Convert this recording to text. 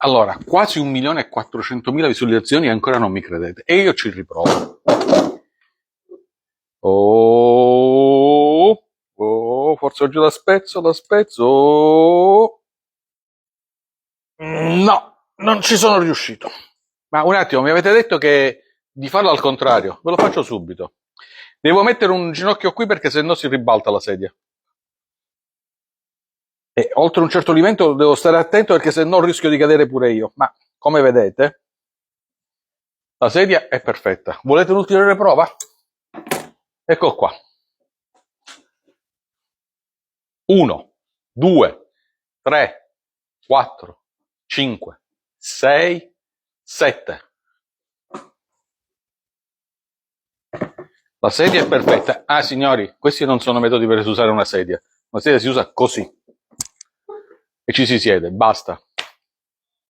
Allora, quasi 1.400.000 visualizzazioni e ancora non mi credete. E io ci riprovo. Forse oggi la spezzo. No, non ci sono riuscito. Ma un attimo, mi avete detto di farlo al contrario. Ve lo faccio subito. Devo mettere un ginocchio qui perché sennò si ribalta la sedia. E oltre un certo livello devo stare attento perché sennò rischio di cadere pure io. Ma come vedete, la sedia è perfetta. Volete un'ulteriore prova? Ecco qua. 1, 2, 3, 4, 5, 6, 7. La sedia è perfetta. Ah, signori, questi non sono metodi per usare una sedia. Una sedia si usa così. E ci si siede, basta.